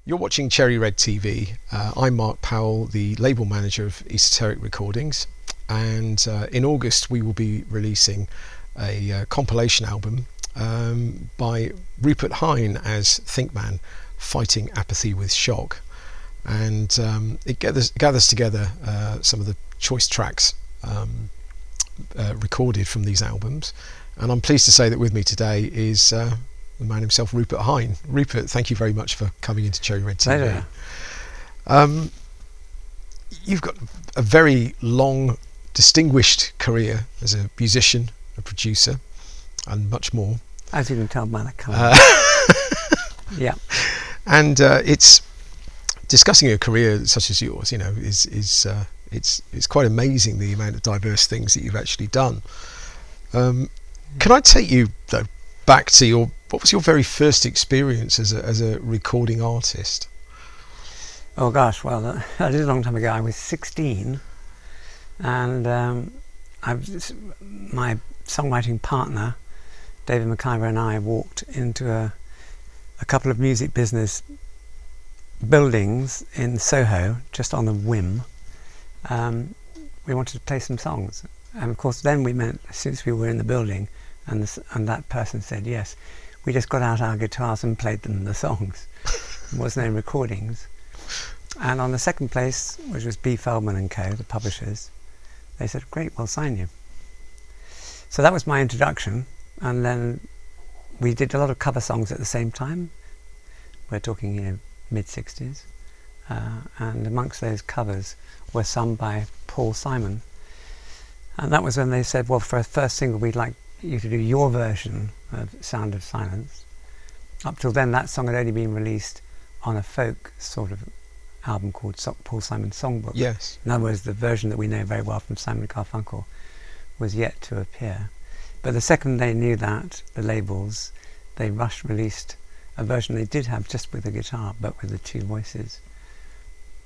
You're watching Cherry Red TV. I'm Mark Powell, the label manager of Esoteric Recordings, and in August we will be releasing a compilation album by Rupert Hine as Thinkman, Fighting Apathy with Shock, and it gathers together some of the choice tracks recorded from these albums. And I'm pleased to say that with me today is the man himself, Rupert Hine. Rupert, thank you very much for coming into Cherry Red TV. Pleasure. You've got a very long, distinguished career as a musician, a producer, and much more. As you can tell by the colour. Yeah. And it's discussing a career such as yours. You know, it's quite amazing the amount of diverse things that you've actually done. Can I take you though back to what was your very first experience as a recording artist? Oh gosh, well, that is a long time ago. I was 16, and my songwriting partner, David McIver, and I walked into a couple of music business buildings in Soho, just on a whim. We wanted to play some songs, and of course then we meant, since we were in the building, and that person said yes, we just got out our guitars and played them the songs. There was no recordings. And on the second place, which was B. Feldman and Co., the publishers, they said, great, we'll sign you. So that was my introduction, and then we did a lot of cover songs at the same time. We're talking, mid-60s. And amongst those covers were some by Paul Simon. And that was when they said, well, for a first single, we'd like you to do your version of Sound of Silence. Up till then, that song had only been released on a folk sort of album called Paul Simon's Songbook. Yes. In other words, the version that we know very well from Simon & Garfunkel was yet to appear. But the second they knew that, the labels, they released a version they did have just with the guitar, but with the two voices.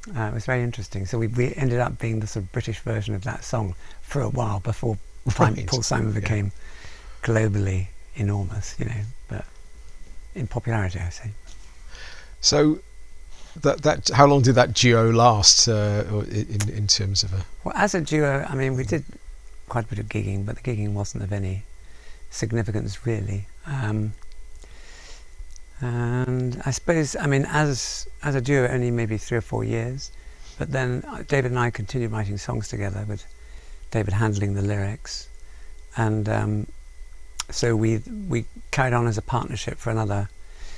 It was very interesting. So we ended up being the sort of British version of that song for a while before Paul Simon became globally enormous, but in popularity, I say. So that how long did that duo last in terms of a... Well, as a duo, we did quite a bit of gigging, but the gigging wasn't of any significance really. And I suppose, as a duo, only maybe 3 or 4 years, but then David and I continued writing songs together, with David handling the lyrics, and so we carried on as a partnership for another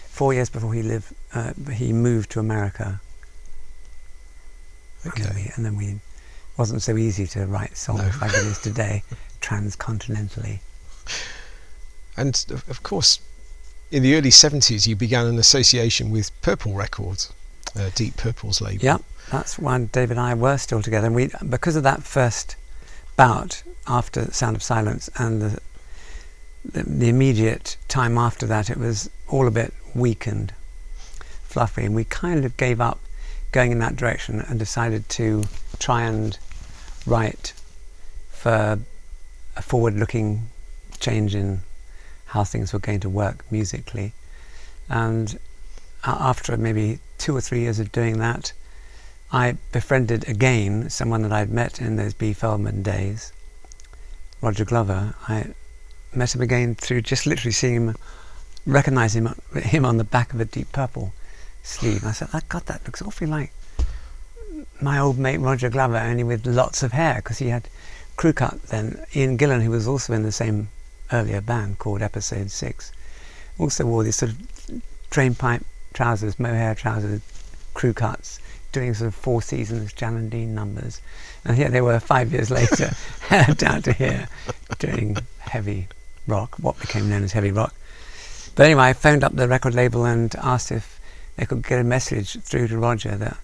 4 years before he moved to America. Okay. And then it wasn't so easy to write songs like it is today, transcontinentally. And of course, in the early 70s, you began an association with Purple Records, Deep Purple's label. Yeah, that's when David and I were still together. And because of that first bout after Sound of Silence and the immediate time after that, it was all a bit weak and fluffy, and we kind of gave up going in that direction and decided to try and write for a forward-looking change in how things were going to work musically. And after maybe 2 or 3 years of doing that, I befriended again someone that I'd met in those B. Feldman days, Roger Glover. I met him again through just literally seeing him, recognising him on the back of a Deep Purple sleeve. I said, God, that looks awfully like my old mate Roger Glover, only with lots of hair, because he had crew cut then. Ian Gillan, who was also in the same earlier band called Episode 6, also wore these sort of drain pipe trousers, mohair trousers, crew cuts, doing sort of Four Seasons Jan and Dean numbers. And here they were 5 years later, down to here, doing heavy rock, what became known as heavy rock. But anyway, I phoned up the record label and asked if they could get a message through to Roger that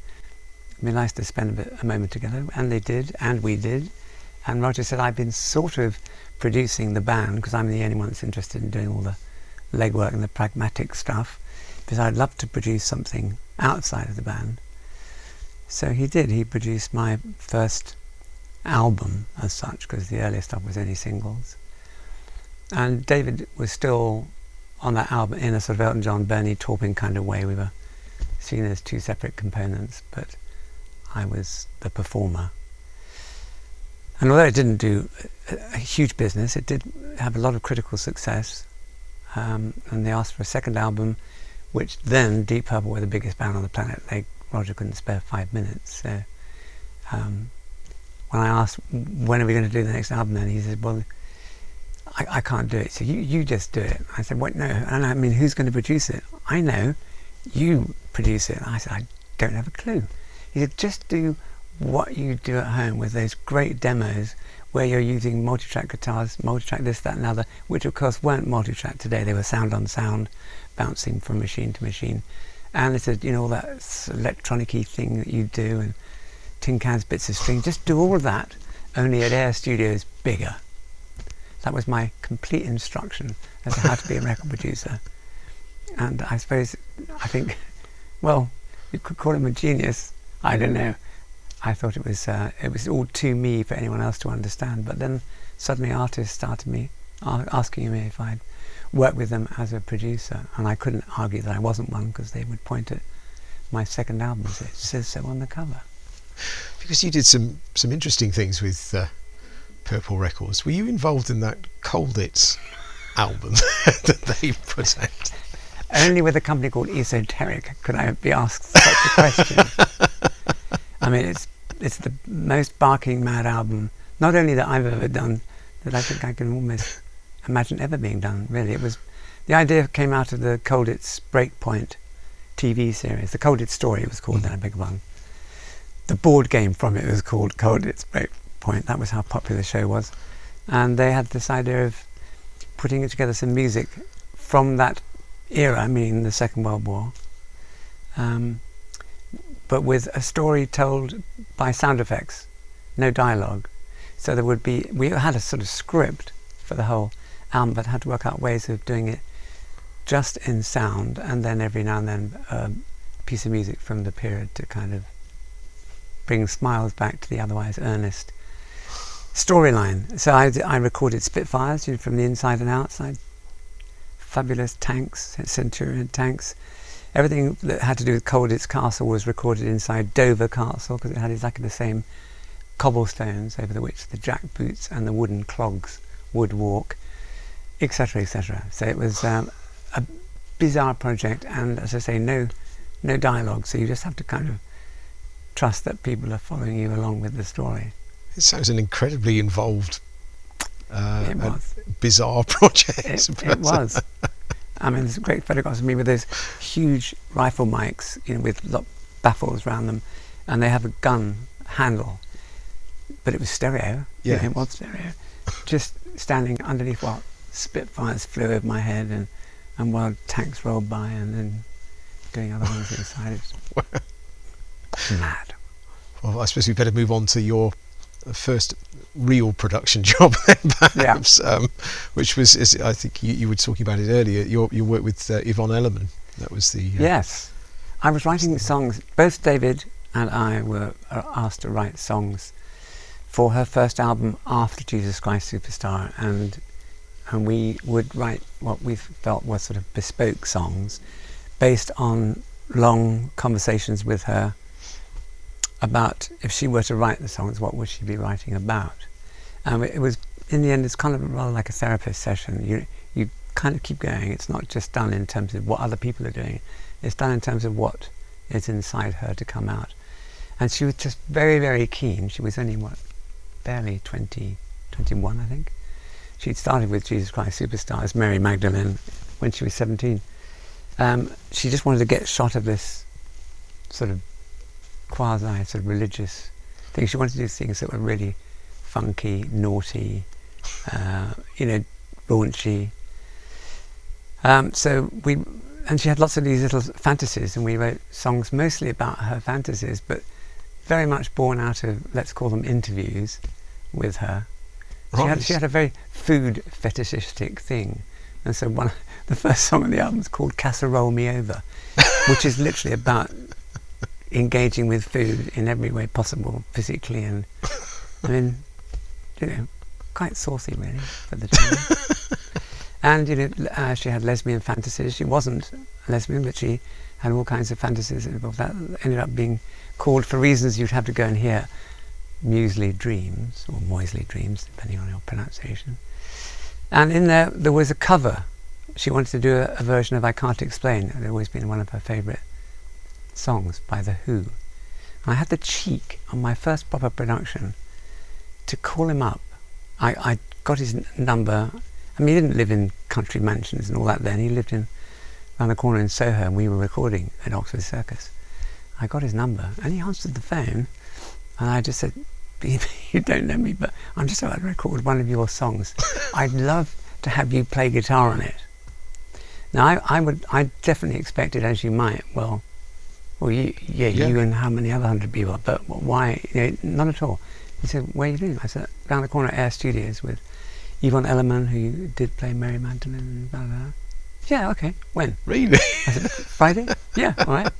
it'd be nice to spend a moment together, and they did, and we did. And Roger said, I've been sort of producing the band, because I'm the only one that's interested in doing all the legwork and the pragmatic stuff, because I'd love to produce something outside of the band. So he did. He produced my first album as such, because the earlier stuff was only singles. And David was still on that album in a sort of Elton John, Bernie Taupin kind of way. We were seen as two separate components, but I was the performer. And although it didn't do a huge business, it did have a lot of critical success. And they asked for a second album, which then Deep Purple were the biggest band on the planet. Roger couldn't spare 5 minutes. So when I asked, when are we going to do the next album, then he said, well, I can't do it, so you just do it. I said, what, no, and I mean, who's going to produce it? I know, you produce it. I said, I don't have a clue. He said, just do what you do at home with those great demos where you're using multi-track guitars, multi-track this, that and other, which of course weren't multi-track today. They were sound on sound, bouncing from machine to machine. And he said, all that electronic-y thing that you do and tin cans, bits of string, just do all of that, only at Ayers Studios bigger. That was my complete instruction as to how to be a record producer. And I think, well, you could call him a genius. I don't know. I thought it was all too me for anyone else to understand. But then suddenly artists started asking me if I'd work with them as a producer. And I couldn't argue that I wasn't one, because they would point at my second album and say, it says so on the cover. Because you did some interesting things with Purple Records. Were you involved in that Colditz album that they put out? Only with a company called Esoteric could I be asked such a question. I mean, it's the most barking mad album, not only that I've ever done, that I think I can almost imagine ever being done, really. The idea came out of the Colditz Breakpoint TV series. The Colditz Story it was called, then I beg your pardon. The board game from it was called Colditz Breakpoint. That was how popular the show was. And they had this idea of putting together some music from that era, meaning the Second World War, but with a story told by sound effects, no dialogue. So we had a sort of script for the whole album, but had to work out ways of doing it just in sound, and then every now and then a piece of music from the period to kind of bring smiles back to the otherwise earnest storyline. So I recorded Spitfires, from the inside and outside, fabulous tanks, Centurion tanks. Everything that had to do with Colditz Castle was recorded inside Dover Castle, because it had exactly the same cobblestones over which the jackboots and the wooden clogs would walk, etc., etc. So it was a bizarre project, and as I say, no dialogue, so you just have to kind of trust that people are following you along with the story. It sounds an incredibly involved, bizarre project. It was. I mean, there's great photographs of me with those huge rifle mics, with baffles around them, and they have a gun handle, but it was stereo. Yeah, it was stereo. Just standing underneath while Spitfires flew over my head, and while tanks rolled by, and then doing other ones inside. It's mad. Well, I suppose we better move on to your first real production job then, perhaps, which was, I think you were talking about it earlier, your work with Yvonne Elliman. That was the... Yes. I was writing songs. Both David and I were asked to write songs for her first album after Jesus Christ Superstar, and we would write what we felt were sort of bespoke songs based on long conversations with her about, if she were to write the songs, what would she be writing about. It was, in the end, it's kind of rather like a therapist session. You kind of keep going. It's not just done in terms of what other people are doing. It's done in terms of what is inside her to come out. And she was just very, very keen. She was only, barely 21, I think. She'd started with Jesus Christ Superstar as Mary Magdalene when she was 17. She just wanted to get a shot of this sort of quasi sort of religious thing. She wanted to do things that were really funky, naughty, raunchy. And she had lots of these little fantasies, and we wrote songs mostly about her fantasies, but very much born out of, let's call them, interviews with her. Right. She had a very food fetishistic thing, and so the first song on the album is called Casserole Me Over, which is literally about engaging with food in every way possible, physically, and I mean, quite saucy really for the time. And she had lesbian fantasies. She wasn't lesbian, but she had all kinds of fantasies involved. That ended up being called, for reasons you'd have to go and hear, Muesli Dreams, or Moisley Dreams, depending on your pronunciation. And in there was a cover. She wanted to do a version of I Can't Explain. It had always been one of her favourite songs by The Who. And I had the cheek on my first proper production to call him up. I got his number. I mean, he didn't live in country mansions and all that then. He lived around the corner in Soho, and we were recording at Oxford Circus. I got his number, and he answered the phone, and I just said, you don't know me, but I'm just about to record one of your songs. I'd love to have you play guitar on it. Now, I definitely expected, as you might, you and how many other 100 people, but why? Not at all. He said, where are you doing? I said, down the corner at Ayers Studios with Yvonne Elliman, who did play Mary Magdalene and blah, blah, blah. Yeah, okay. When? Really? I said, Friday? Yeah, all right.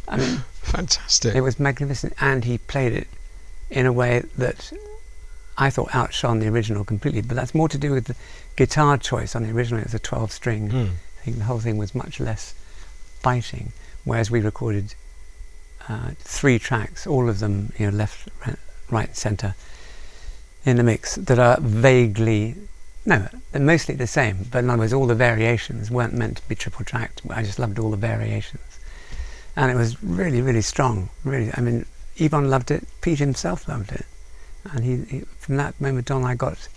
I mean, fantastic. It was magnificent, and he played it in a way that I thought outshone the original completely, but that's more to do with the guitar choice. On the original, it was a 12-string. I think the whole thing was much less biting, whereas we recorded 3 tracks, all of them, left, right, centre, in the mix, that are vaguely, no, they're mostly the same, but in other words, all the variations weren't meant to be triple tracked. I just loved all the variations, and it was really, really strong. Really, I mean, Yvonne loved it. Pete himself loved it, and he from that moment on, I got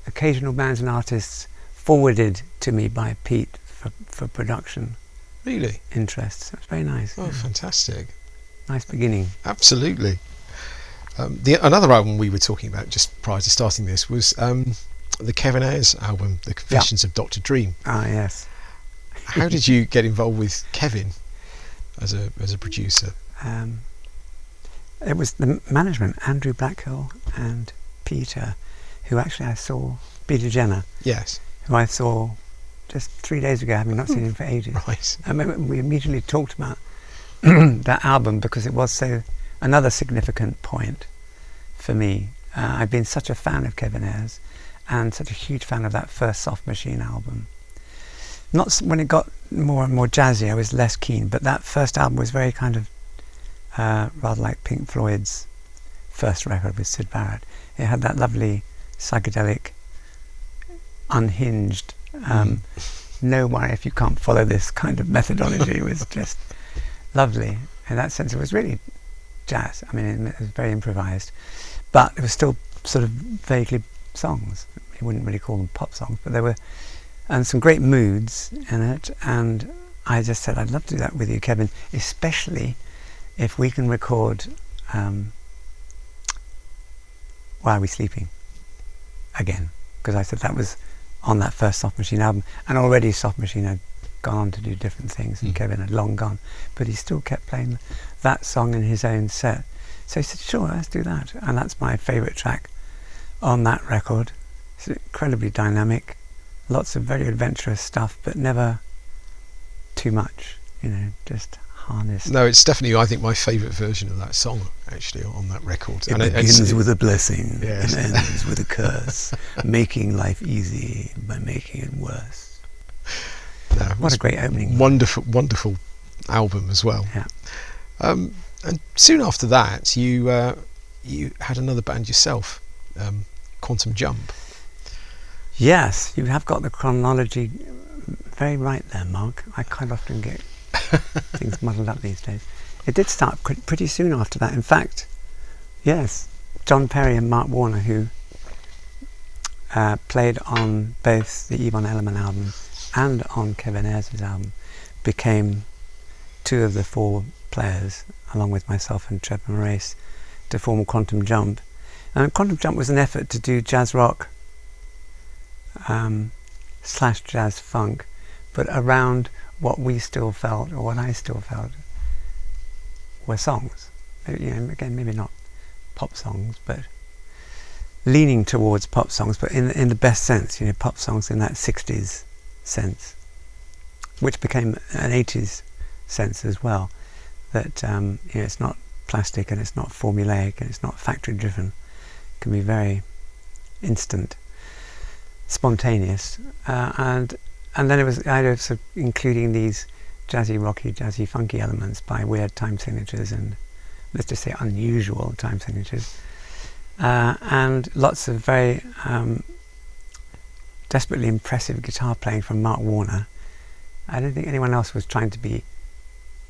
occasional bands and artists forwarded to me by Pete for production. Really? Interests. It was very nice. Oh, fantastic. Nice beginning. Absolutely. Another album we were talking about just prior to starting this was the Kevin Ayers album, The Confessions of Dr. Dream. Ah, yes. How did you get involved with Kevin as a producer? It was the management, Andrew Blackhill and Peter, who actually I saw, Peter Jenner. Yes. Who I saw just 3 days ago, having not seen him for ages. Right. And we immediately talked about that album because it was another significant point for me. I've been such a fan of Kevin Ayers and such a huge fan of that first Soft Machine album. Not when it got more and more jazzy, I was less keen, but that first album was very kind of rather like Pink Floyd's first record with Syd Barrett. It had that lovely psychedelic, unhinged, no worry if you can't follow this kind of methodology. It was just lovely. In that sense, it was really jazz. I mean, it was very improvised, but it was still sort of vaguely songs. You wouldn't really call them pop songs, but there were, and some great moods in it. And I just said, I'd love to do that with you, Kevin, especially if we can record Why Are We Sleeping again, because I said that was on that first Soft Machine album, and already Soft Machine had gone on to do different things, and Kevin had long gone, but he still kept playing that song in his own set. So he said, sure, let's do that. And that's my favourite track on that record. It's incredibly dynamic, lots of very adventurous stuff, but never too much, just harnessed. No, it's definitely, I think, my favourite version of that song, actually, on that record. It begins with a blessing, yes, and ends with a curse, making life easy by making it worse. No, what a great opening. Wonderful album as well. Yeah. And soon after that, you had another band yourself, Quantum Jump. Yes, you have got the chronology very right there, Mark. I quite often get things muddled up these days. It did start pretty soon after that. In fact, yes, John Perry and Mark Warner, who played on both the Yvonne Elliman album and on Kevin Ayers' album, became 2 of the 4 players, along with myself and Trevor Morace, to form Quantum Jump. And Quantum Jump was an effort to do jazz rock / jazz funk, but around what we still felt, or what I still felt, were songs. Again, maybe not pop songs, but leaning towards pop songs, but in the best sense, pop songs in that 60s sense, which became an 80s sense as well. That it's not plastic, and it's not formulaic, and it's not factory driven. It can be very instant, spontaneous, and then it was the idea of sort of including these jazzy, rocky, jazzy, funky elements by weird time signatures and, let's just say, unusual time signatures. And lots of very desperately impressive guitar playing from Mark Warner. I don't think anyone else was trying to be,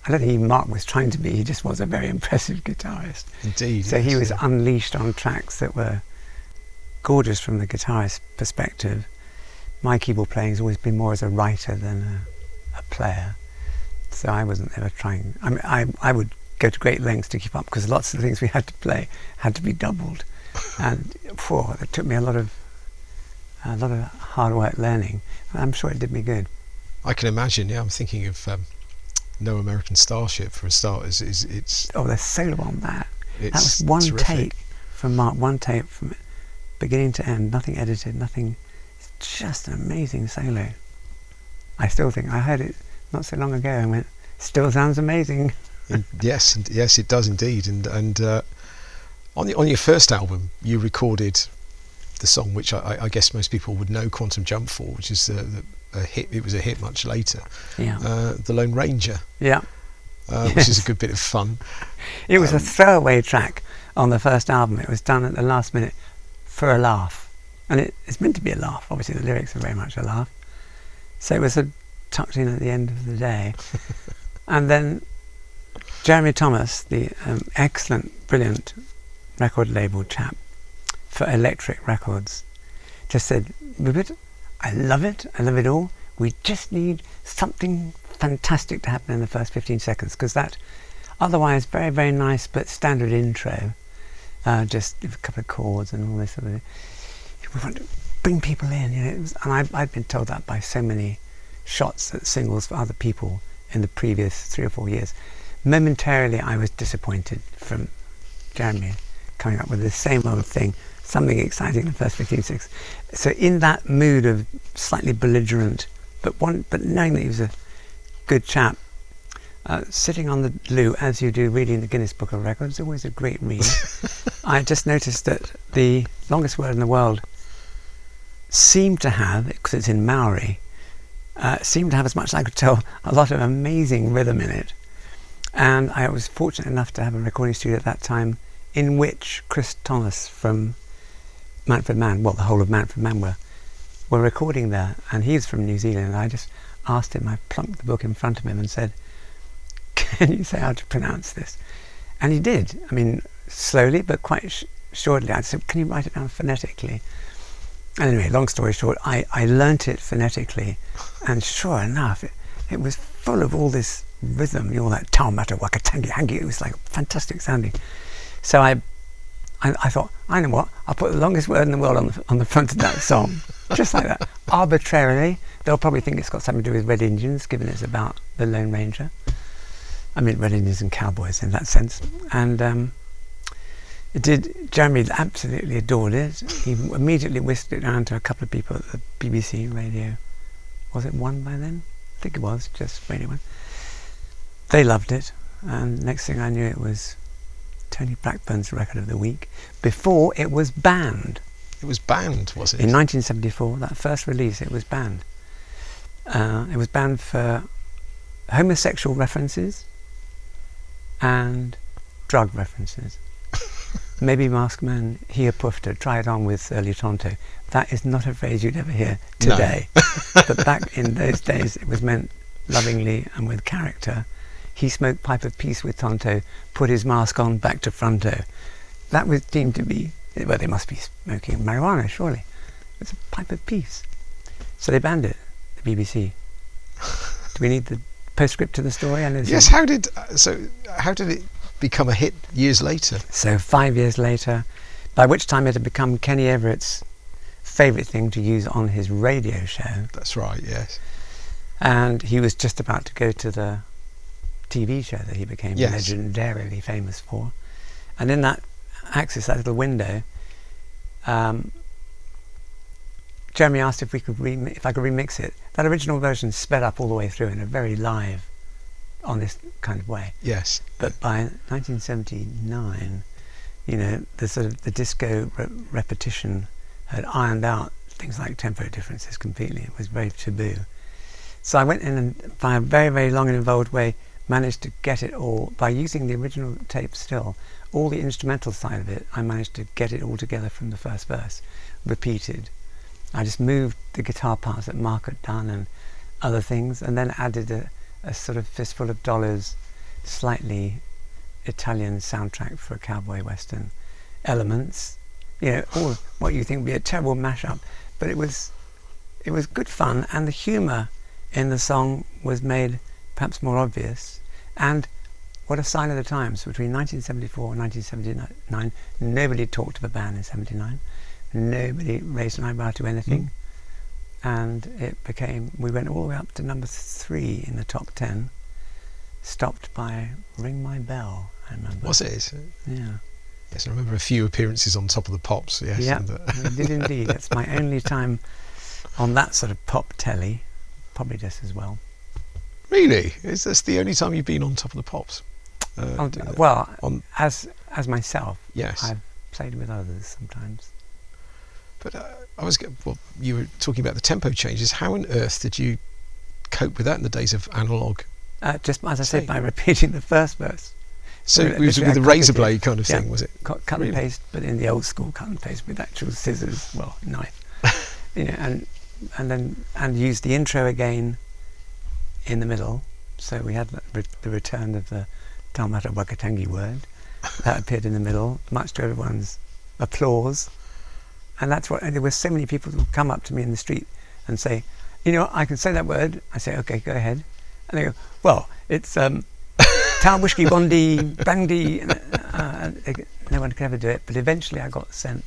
I don't think even Mark was trying to be, he just was a very impressive guitarist. Indeed. So he was unleashed on tracks that were gorgeous from the guitarist's perspective. My keyboard playing has always been more as a writer than a player. So I wasn't ever trying, I mean, I would go to great lengths to keep up because lots of the things we had to play had to be doubled. And it took me a lot of hard work learning. I'm sure it did me good. I can imagine. Yeah, I'm thinking of No American Starship for a start. It's the solo on that. That was one terrific. take from Mark. One take from beginning to end. Nothing edited. Nothing. It's just an amazing solo. I still think I heard it not so long ago and went, still sounds amazing. Yes, it does indeed. And on your first album, you recorded the song which I guess most people would know Quantum Jump for, which is a hit. It was a hit much later. Yeah. The Lone Ranger. Yeah. Which is a good bit of fun. It was a throwaway track on the first album. It was done at the last minute for a laugh, and it's meant to be a laugh. Obviously, the lyrics are very much a laugh. So it was tucked in at the end of the day, and then Jeremy Thomas, the excellent, brilliant record label chap for Electric Records, just said, Rupert, I love it all. We just need something fantastic to happen in the first 15 seconds, because that otherwise very, very nice but standard intro, just a couple of chords and all this sort of thing. We want to bring people in, and I'd been told that by so many shots at singles for other people in the previous 3 or 4 years. Momentarily I was disappointed from Jeremy coming up with the same old thing, something exciting in the first 15 seconds. So in that mood of slightly belligerent, but knowing that he was a good chap, sitting on the loo as you do reading the Guinness Book of Records, always a great read. I just noticed that the longest word in the world seemed to have, because it's in Maori, seemed to have, as much as I could tell, a lot of amazing rhythm in it. And I was fortunate enough to have a recording studio at that time in which Chris Thomas from Manfred Mann, well, the whole of Manfred Mann were recording there, and he's from New Zealand. And I just asked him, I plunked the book in front of him and said, can you say how to pronounce this? And he did. I mean, slowly, but quite shortly. I said, can you write it down phonetically? And anyway, long story short, I learnt it phonetically, and sure enough, it was full of all this rhythm, all that taumata waka tangi hangi. It was like fantastic sounding. So I thought, I know what, I'll put the longest word in the world on the front of that song, just like that, arbitrarily. They'll probably think it's got something to do with Red Indians, given it's about the Lone Ranger. I mean, Red Indians and cowboys in that sense. And Jeremy absolutely adored it. He immediately whisked it down to a couple of people at the BBC radio. Was it One by then? I think it was, just Radio 1. They loved it, and next thing I knew, it was Tony Blackburn's record of the week, before it was banned. It was banned, was it? In 1974, that first release, it was banned. It was banned for homosexual references and drug references. Maybe Maskman, he puffed, try it on with Early Tonto. That is not a phrase you'd ever hear today. No. But back in those days, it was meant lovingly and with character. He smoked pipe of peace with Tonto, put his mask on, back to fronto. That was deemed to be, well, they must be smoking marijuana, surely. It's a pipe of peace. So they banned it, the BBC. Do we need the postscript to the story? Yes, how did it become a hit years later? So 5 years later, by which time it had become Kenny Everett's favourite thing to use on his radio show. That's right, yes. And he was just about to go to the TV show that he became legendarily famous for. And in that axis, that little window, Jeremy asked if I could remix it. That original version sped up all the way through in a very live, honest kind of way. Yes. But by 1979, the sort of the disco repetition had ironed out things like tempo differences completely. It was very taboo. So I went in and, by a very, very long and involved way, managed to get it all, by using the original tape still, all the instrumental side of it, I managed to get it all together from the first verse, repeated. I just moved the guitar parts that Mark had done and other things, and then added a sort of fistful of dollars, slightly Italian soundtrack for a cowboy western elements, all what you think would be a terrible mashup, but it was good fun, and the humour in the song was made perhaps more obvious. And what a sign of the times. Between 1974 and 1979, nobody talked of a ban in 79. Nobody raised an eyebrow to anything. And we went all the way up to number 3 in the top 10, stopped by Ring My Bell, I remember. Was it? Yeah. Yes, I remember a few appearances on Top of the Pops. Yes, yeah, I did indeed. It's my only time on that sort of pop telly, probably just as well. Really? Is this the only time you've been on Top of the Pops? As myself, yes. I've played with others sometimes. But you were talking about the tempo changes. How on earth did you cope with that in the days of analogue? Just as I said, by repeating the first verse. So it was with a razor blade kind of thing, was it? Cut and paste, but in the old school cut and paste with actual scissors, knife. and used the intro again in the middle. So we had the return of the Taumata Wakatangi word that appeared in the middle, much to everyone's applause. And there were so many people who would come up to me in the street and say, I can say that word. I say, okay, go ahead. And they go, well, it's Tau Whisky Bondi Brandy. No one could ever do it. But eventually I got sent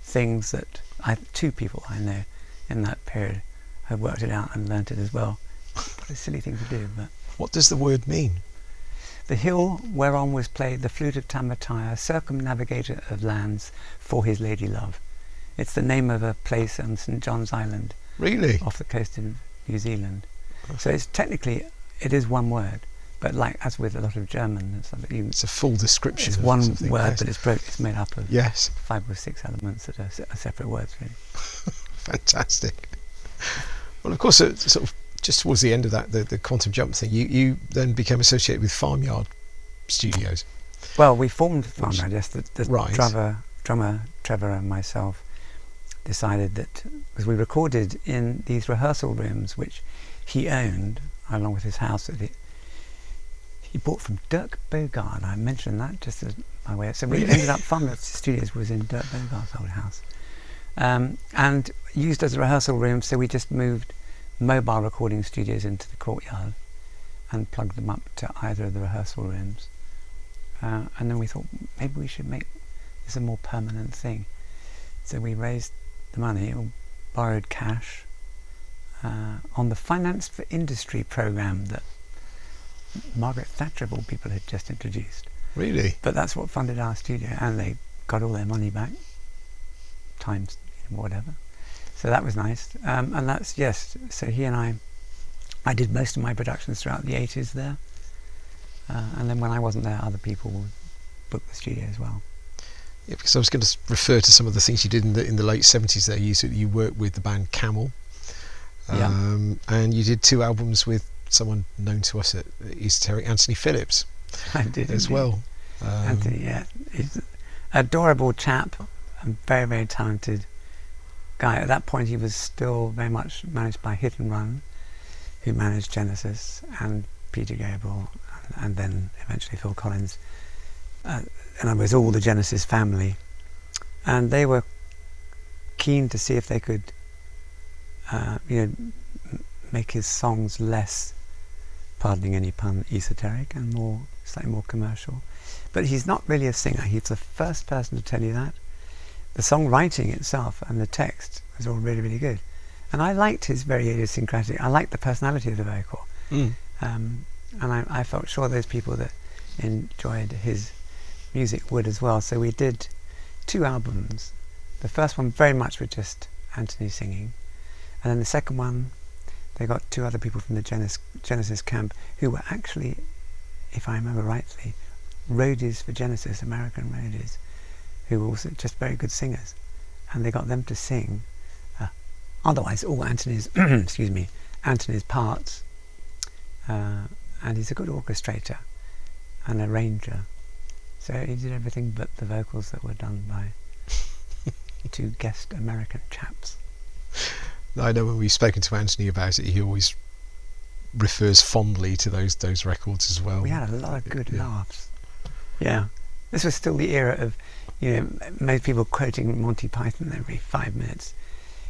things that 2 people I know in that period have worked it out and learnt it as well. What a silly thing to do. But what does the word mean? The hill whereon was played the flute of Tamataya, circumnavigator of lands for his lady love. It's the name of a place on St John's Island. Really? Off the coast of New Zealand. So it's technically, it is one word, but as with a lot of German, it's a full description. It's of one something, word, yes. but it's made up of 5 or 6 elements that are separate words, really. Fantastic. Well, of course, sort of just towards the end of that, the quantum jump thing, you then became associated with Farmyard Studios. Well, we formed Farmyard, yes. Right. Drummer Trevor and myself decided that, because we recorded in these rehearsal rooms which he owned along with his house that he bought from Dirk Bogarde. I mentioned that just as my way. So we ended up, Farmyard Studios was in Dirk Bogarde's old house, and used as a rehearsal room. So we just moved mobile recording studios into the courtyard and plugged them up to either of the rehearsal rooms, and then we thought maybe we should make this a more permanent thing. So we raised the money or borrowed cash on the Finance for Industry programme that Margaret Thatcher of all people had just introduced. Really? But that's what funded our studio, and they got all their money back times whatever. So that was nice. And that's, yes, so he and I did most of my productions throughout the 80s there. And then when I wasn't there, other people would book the studio as well. Yeah, because I was going to refer to some of the things you did in the late 70s there. You worked with the band Camel. And you did 2 albums with someone known to us at Esoteric, Anthony Phillips. I did as well. Anthony, yeah, he's an adorable chap and very, very talented guy. At that point he was still very much managed by Hit and Run, who managed Genesis, and Peter Gabriel, and then eventually Phil Collins, and I was all the Genesis family, and they were keen to see if they could make his songs less, pardoning any pun, esoteric and slightly more commercial. But he's not really a singer. He's the first person to tell you that. The songwriting itself and the text was all really, really good. And I liked his very idiosyncratic, I liked the personality of the vocal. And I felt sure those people that enjoyed his music would as well. So we did 2 albums. The first one very much with just Anthony singing. And then the second one, they got 2 other people from the Genesis camp who were actually, if I remember rightly, roadies for Genesis, American roadies, who were also just very good singers. And they got them to sing. Otherwise, all Anthony's, Anthony's parts, and he's a good orchestrator and arranger. So he did everything but the vocals that were done by two guest American chaps. I know when we've spoken to Anthony about it, he always refers fondly to those records as well. We had a lot of good laughs. Yeah, this was still the era of, most people quoting Monty Python every 5 minutes.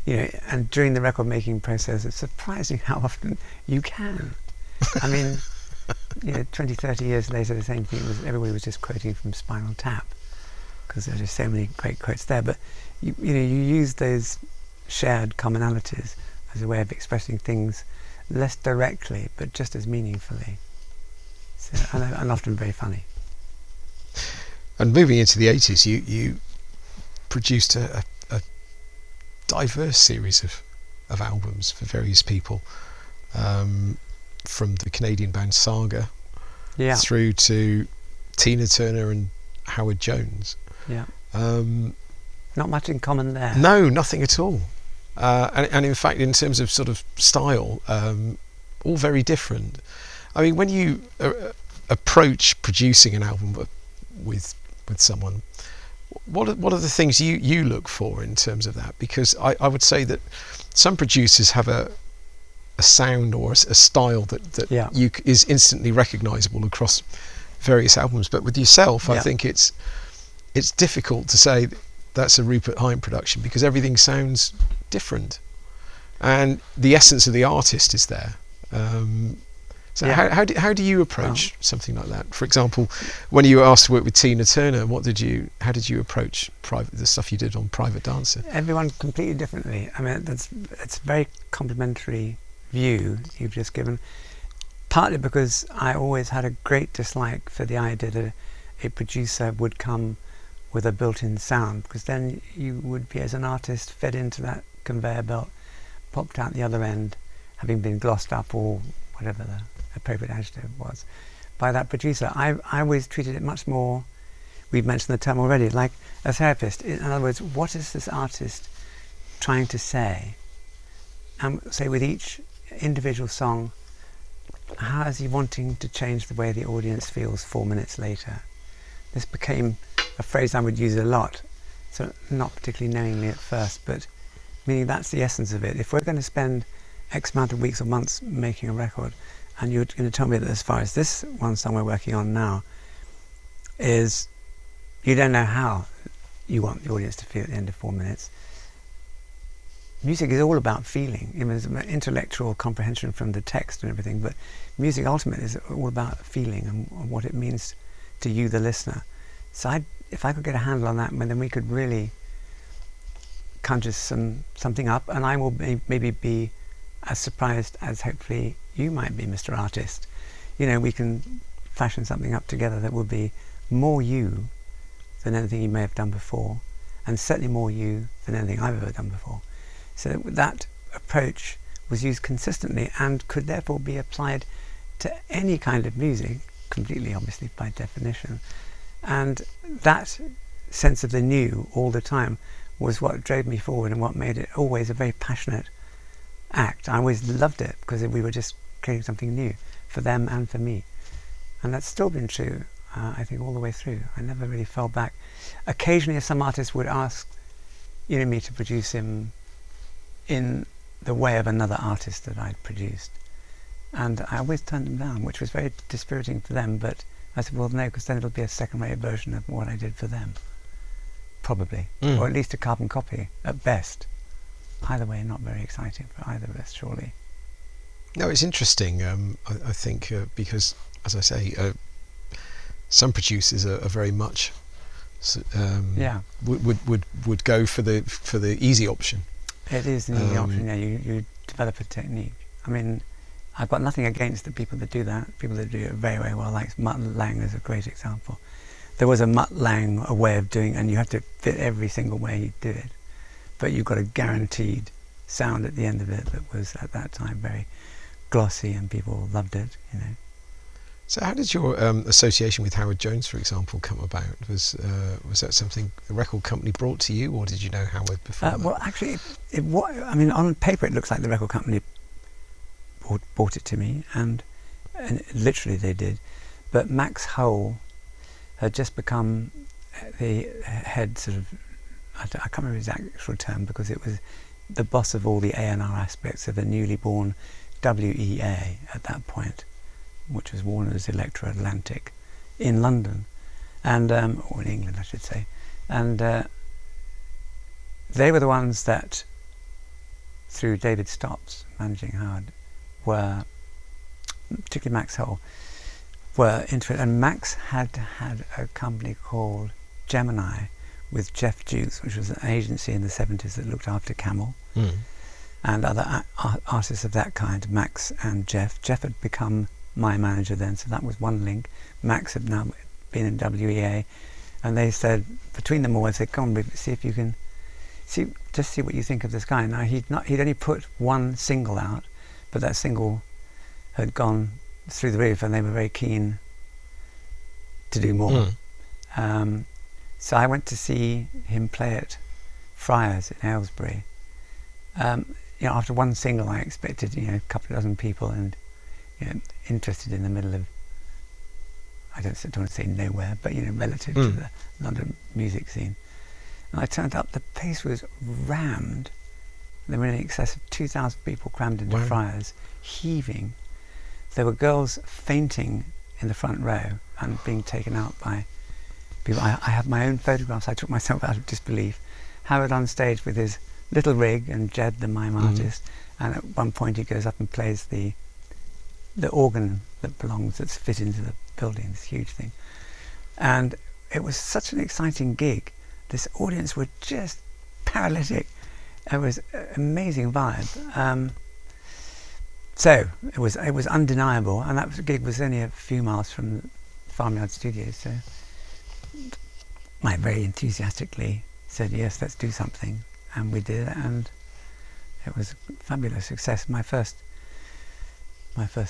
And during the record making process, it's surprising how often you can. I mean, 20, 30 years later, the same thing was, everybody was just quoting from Spinal Tap, because there's just so many great quotes there. But you use those shared commonalities as a way of expressing things less directly, but just as meaningfully. So, and often very funny. And moving into the 80s, you produced a diverse series of albums for various people, from the Canadian band Saga through to Tina Turner and Howard Jones. Yeah. Not much in common there. No, nothing at all. And in fact, in terms of sort of style, all very different. I mean, when you approach producing an album with someone, what are the things you look for in terms of that? Because I would say that some producers have a sound or a style that is instantly recognisable across various albums, but with yourself, I think it's difficult to say that's a Rupert Hine production, because everything sounds different and the essence of the artist is there. How do you approach something like that? For example, when you were asked to work with Tina Turner, how did you approach the stuff you did on Private Dancer? Everyone completely differently. I mean, it's a very complimentary view you've just given, partly because I always had a great dislike for the idea that a producer would come with a built-in sound, because then you would be, as an artist, fed into that conveyor belt, popped out the other end, having been glossed up, or whatever the appropriate adjective was, by that producer. I always treated it much more, we've mentioned the term already, like a therapist. In other words, what is this artist trying to say? And say with each individual song, how is he wanting to change the way the audience feels 4 minutes later? This became a phrase I would use a lot, so not particularly knowingly at first, but meaning that's the essence of it. If we're going to spend X amount of weeks or months making a record, and you're going to tell me that as far as this one song we're working on now is, you don't know how you want the audience to feel at the end of 4 minutes. Music is all about feeling. There's intellectual comprehension from the text and everything, but music ultimately is all about feeling and what it means to you, the listener. So if I could get a handle on that, then we could really conjure something up, and I will maybe be as surprised as hopefully you might be, Mr. Artist. We can fashion something up together that will be more you than anything you may have done before, and certainly more you than anything I've ever done before. So that approach was used consistently and could therefore be applied to any kind of music, completely obviously by definition. And that sense of the new all the time was what drove me forward and what made it always a very passionate act. I always loved it because we were just creating something new for them and for me. And that's still been true, I think, all the way through. I never really fell back. Occasionally, some artist would ask me to produce him in the way of another artist that I'd produced. And I always turned them down, which was very dispiriting for them, but I said, well, no, because then it'll be a second-rate version of what I did for them. Probably. Or at least a carbon copy, at best. Either way, not very exciting for either of us, surely. No, it's interesting, I think, because, as I say, some producers are very much would go for the easy option. It is an easy option, you develop a technique. I mean, I've got nothing against the people that do that, people that do it very, very well, like Mutt Lang is a great example. There was a Mutt Lang a way of doing it, and you had to fit every single way you do it. But you got a guaranteed sound at the end of it that was, at that time, very glossy, and people loved it, So how did your association with Howard Jones, for example, come about? Was that something the record company brought to you, or did you know Howard before that? Well, actually, on paper it looks like the record company brought it to me, and literally they did. But Max Hull had just become the head sort of, I can't remember his actual term, because it was the boss of all the A&R aspects of the newly born WEA at that point, which was Warner's Electro Atlantic in London, and or in England I should say, and they were the ones that, through David Stotts managing Howard, were, particularly Max Hull, were into it. And Max had a company called Gemini with Jeff Jukes, which was an agency in the 70s that looked after Camel and other artists of that kind, Max and Jeff. Jeff had become my manager then, so that was one link. Max had now been in WEA, and they said, between them all, they said, come on, see if you can see what you think of this guy. Now he'd only put one single out, but that single had gone through the roof, and they were very keen to do more. So I went to see him play at Friars in Aylesbury. After one single, I expected a couple of dozen people, and interested in the middle of, I don't want to say nowhere, but relative to the London music scene. And I turned up, the place was rammed. There were in excess of 2,000 people crammed into Friars, heaving. There were girls fainting in the front row and being taken out by people. I have my own photographs. I took myself out of disbelief. Howard on stage with his little rig, and Jed, the mime artist, and at one point he goes up and plays the organ that's fit into the building, this huge thing. And it was such an exciting gig. This audience were just paralytic. It was an amazing vibe. So it was undeniable, and that gig was only a few miles from Farmyard Studios. So I very enthusiastically said, yes, let's do something, and we did, and it was a fabulous success. My first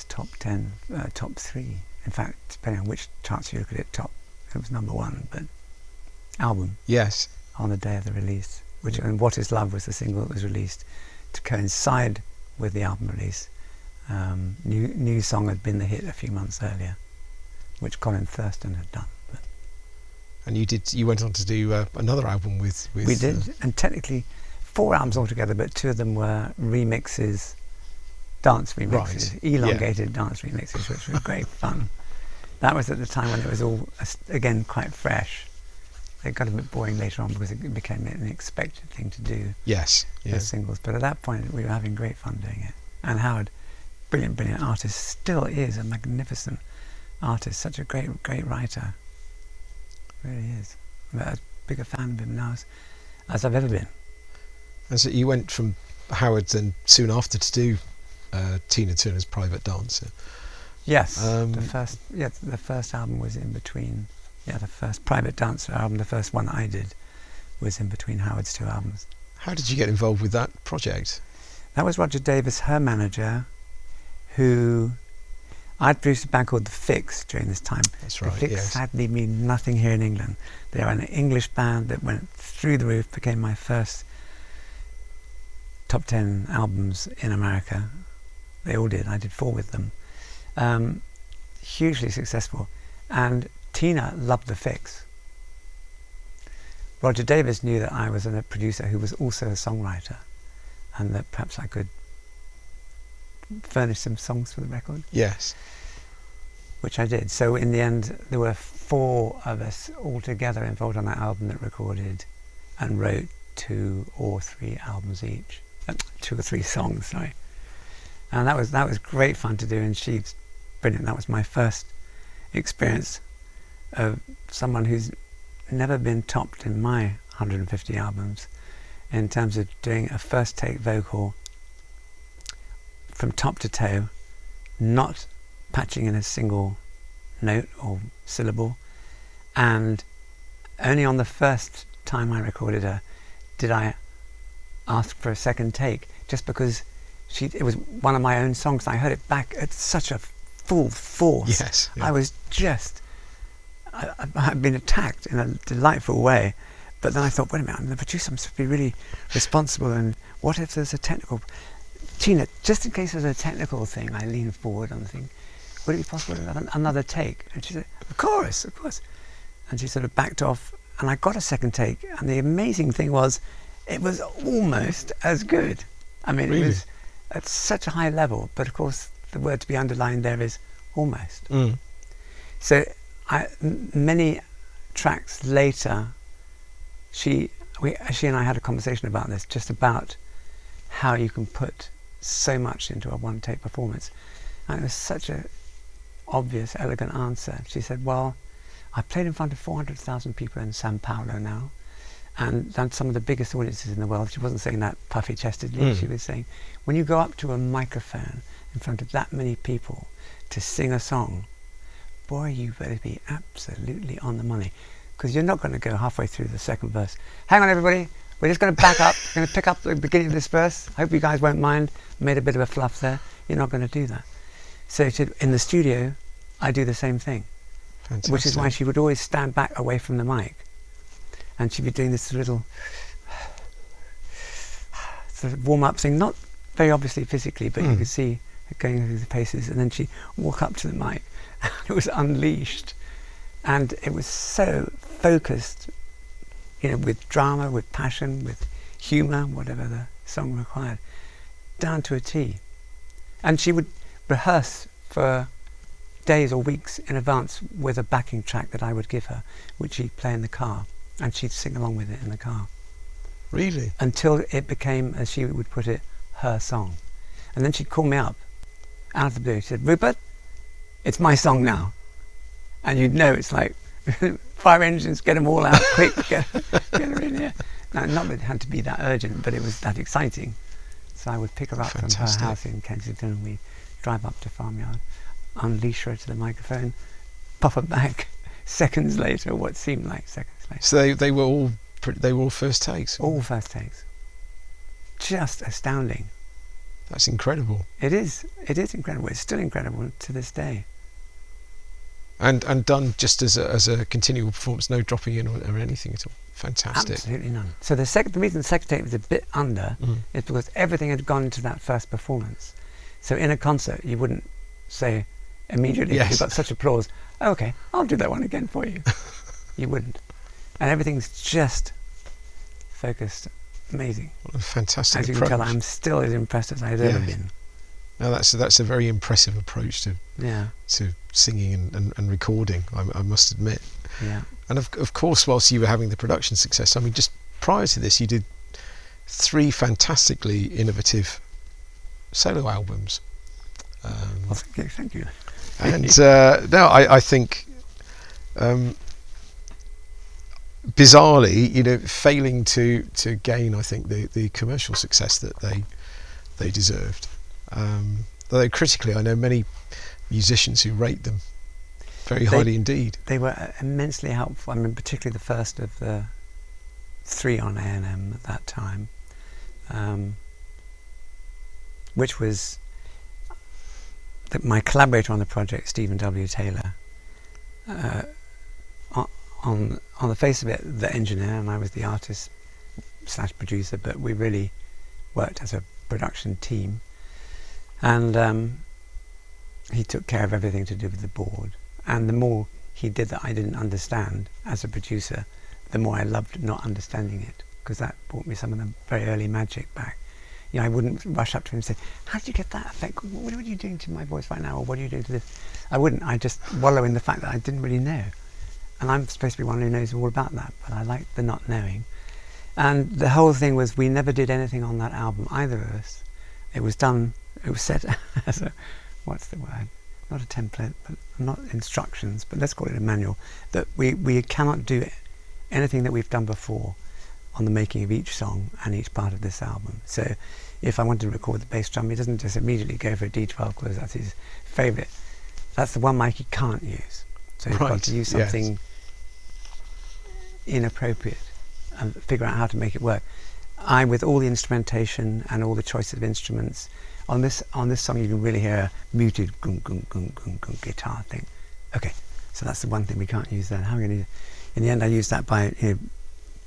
top 10, top 3. In fact, depending on which charts you look at it, it was number 1, but album. Yes. On the day of the release, and What Is Love was the single that was released to coincide with the album release. New Song had been the hit a few months earlier, which Colin Thurston had done. But and you went on to do another album with we did, and technically 4 albums altogether, but 2 of them were remixes, dance remixes, elongated dance remixes, which were great fun. That was at the time when it was all, again, quite fresh. It got a bit boring later on because it became an expected thing to do. Yes. As singles, but at that point we were having great fun doing it. And Howard, brilliant artist, still is a magnificent artist, such a great writer. Really is. I'm as big a fan of him now as I've ever been. And so you went from Howard then soon after to do Tina Turner's Private Dancer. Yes, the first album was in between. The first Private Dancer album, the first one I did, was in between Howard's 2 albums. How did you get involved with that project? That was Roger Davis, her manager, who I'd produced a band called the Fixx during this time. That's right. The Fixx sadly mean nothing here in England. They are an English band that went through the roof, became my first top 10 albums in America. They all did. I did 4 with them. Hugely successful. And Tina loved the Fixx. Roger Davis knew that I was a producer who was also a songwriter, and that perhaps I could furnish some songs for the record. Yes. Which I did. So in the end, there were 4 of us all together involved on that album that recorded and wrote 2 or 3 albums each. 2 or 3 songs, sorry. And that was great fun to do, and she's brilliant. That was my first experience of someone who's never been topped in my 150 albums in terms of doing a first take vocal from top to toe, not patching in a single note or syllable, and only on the first time I recorded her did I ask for a second take, just because it was one of my own songs. I heard it back at such a full force. Yes. Yeah. I was just, I'd been attacked in a delightful way, but then I thought, wait a minute, I'm the producer, I'm supposed to be really responsible, and what if there's a technical... Tina, just in case there's a technical thing, I leaned forward on the thing. Would it be possible to have another take? And she said, of course. And she sort of backed off, and I got a second take. And the amazing thing was, it was almost as good. I mean, Really? It was at such a high level, but of course, the word to be underlined there is almost. So many tracks later, she and I had a conversation about this, just about how you can put so much into a one-take performance. And it was such a obvious, elegant answer. She said, well, I've played in front of 400,000 people in Sao Paulo now, and done some of the biggest audiences in the world. She wasn't saying that puffy-chestedly. She was saying, when you go up to a microphone in front of that many people to sing a song, boy, you better be absolutely on the money, because you're not going to go halfway through the second verse. Hang on, everybody. We're just going to back up. We're going to pick up the beginning of this verse. I hope you guys won't mind. Made a bit of a fluff there. You're not going to do that. So she said, in the studio, I do the same thing. Fantastic. Which is why she would always stand back away from the mic. And she'd be doing this little sort of warm-up thing, not very obviously physically, but you could see her going through the paces, and then she'd walk up to the mic, and it was unleashed. And it was so focused, you know, with drama, with passion, with humour, whatever the song required, down to a T. And she would rehearse for days or weeks in advance with a backing track that I would give her, which she'd play in the car, and she'd sing along with it in the car. Really? Until it became, as she would put it, her song. And then she'd call me up out of the blue. She said, Rupert, it's my song now. And you'd know it's like, fire engines, get them all out quick, get her in here. Now, not that it had to be that urgent, but it was that exciting. So I would pick her up from her house in Kensington, and we'd drive up to Farmyard, unleash her to the microphone, pop her back seconds later, what seemed like seconds later. So they were all first takes? All first takes. Just astounding. That's incredible. It is incredible. It's still incredible to this day. And done just as a continual performance, no dropping in or anything at all. Fantastic. Absolutely none. So the reason the second tape was a bit under is because everything had gone into that first performance. So in a concert, you wouldn't say immediately, yes, you've got such applause, oh, okay, I'll do that one again for you. You wouldn't. And everything's just focused. Amazing. What a fantastic approach. As you approach. can tell, I'm still as impressed as I've ever been. No, that's a very impressive approach to singing and recording, I must admit. Yeah. And of course, whilst you were having the production success, I mean, just prior to this, you did 3 fantastically innovative solo albums. Well, thank you. And no, I think, bizarrely, you know, failing to gain, I think, the commercial success that they deserved. Although critically, I know many musicians who rate them very highly indeed. They were immensely helpful. I mean, particularly the first of the 3 on A&M at that time, which was my collaborator on the project, Stephen W. Taylor. On the face of it, the engineer, and I was the artist / producer, but we really worked as a production team. And he took care of everything to do with the board. And the more he did that I didn't understand as a producer, the more I loved not understanding it, because that brought me some of the very early magic back. You know, I wouldn't rush up to him and say, how did you get that effect? What are you doing to my voice right now? Or what are you doing to this? I wouldn't. I just wallow in the fact that I didn't really know. And I'm supposed to be one who knows all about that, but I like the not knowing. And the whole thing was, we never did anything on that album, either of us. It was done, it was set as a, what's the word? Not a template, but not instructions, but let's call it a manual, that we cannot do anything that we've done before on the making of each song and each part of this album. So if I wanted to record the bass drum, he doesn't just immediately go for a D12 because that's his favourite. That's the one mic he can't use. So you've got to use something inappropriate and figure out how to make it work. With all the instrumentation and all the choices of instruments, on this song you can really hear a muted gung gung gung gung gung guitar thing. Okay, so that's the one thing we can't use then. How are we going to? In the end, I used that by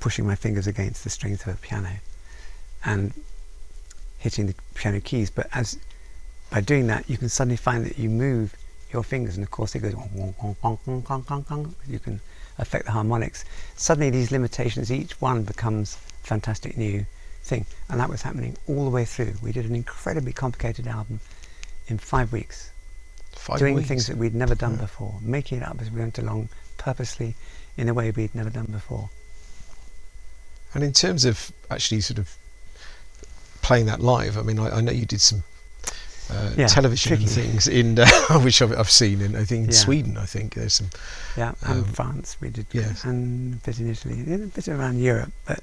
pushing my fingers against the strings of a piano, and hitting the piano keys. But by doing that, you can suddenly find that you move your fingers, and of course it goes wong, wong, wong, wong, wong, wong, wong. You can affect the harmonics. Suddenly these limitations, each one becomes a fantastic new thing, and that was happening all the way through. We did an incredibly complicated album in 5 weeks, doing things that we'd never done before, making it up as we went along, purposely in a way we'd never done before. And in terms of actually sort of playing that live, I mean, I know you did some television things in which I've seen in, I think, in Sweden. I think there's some. Yeah, and France we did, and a bit in Italy, a bit around Europe. But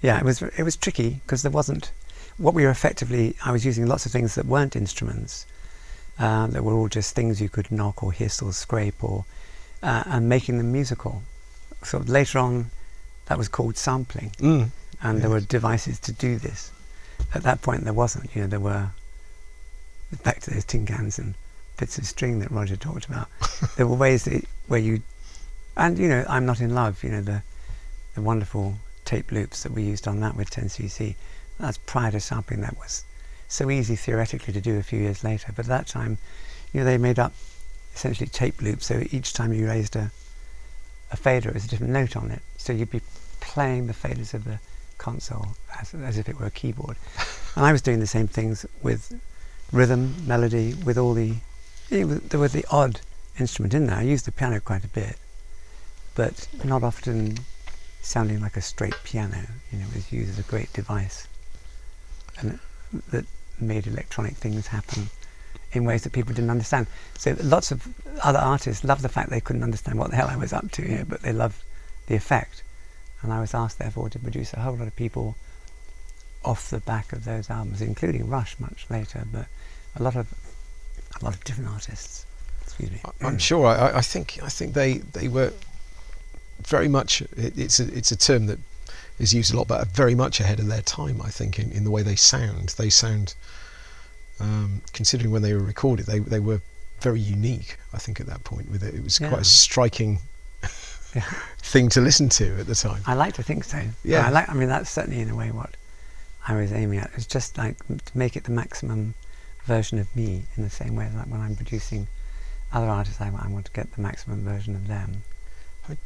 yeah, it was tricky because there wasn't what we were effectively. I was using lots of things that weren't instruments, that were all just things you could knock or hiss or scrape or and making them musical. So later on, that was called sampling, and there were devices to do this. At that point, there wasn't. There were. Back to those tin cans and bits of string that Roger talked about. There were ways where you, and I'm Not in Love, the wonderful tape loops that we used on that with 10cc. That's prior to sampling. That was so easy theoretically to do a few years later. But at that time, they made up essentially tape loops. So each time you raised a fader, it was a different note on it. So you'd be playing the faders of the console as if it were a keyboard. And I was doing the same things with rhythm, melody, with all there was the odd instrument in there. I used the piano quite a bit, but not often sounding like a straight piano. It was used as a great device, and that made electronic things happen in ways that people didn't understand. So lots of other artists loved the fact they couldn't understand what the hell I was up to, but they loved the effect. And I was asked, therefore, to produce a whole lot of people off the back of those albums, including Rush much later, but a lot of different artists. Excuse me. I'm sure. I think they were very much. It's a term that is used a lot, but very much ahead of their time. I think in the way they sound. They sound, considering when they were recorded, they were very unique. I think at that point, with it was quite a striking thing to listen to at the time. I like to think so. Yeah. I mean, that's certainly in a way what I was aiming at. It's just like to make it the maximum version of me, in the same way that when I'm producing other artists, I want to get the maximum version of them.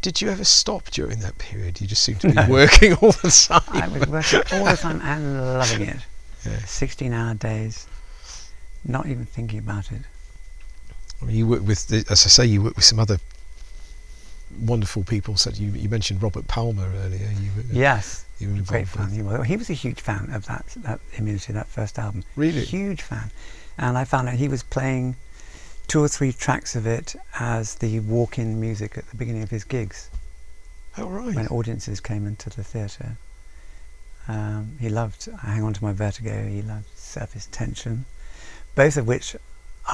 Did you ever stop during that period? You just seemed to be working all the time. I was working all the time and loving it. 16-hour days, not even thinking about it. I mean, you work with, as I say, you work with some other wonderful people. So you mentioned Robert Palmer earlier. Yes. You were great fan. He was a huge fan of that Immunity, that first album. Really? Huge fan. And I found out he was playing 2 or 3 tracks of it as the walk-in music at the beginning of his gigs. Oh, right. When audiences came into the theatre. He loved Hang On To My Vertigo, he loved Surface Tension, both of which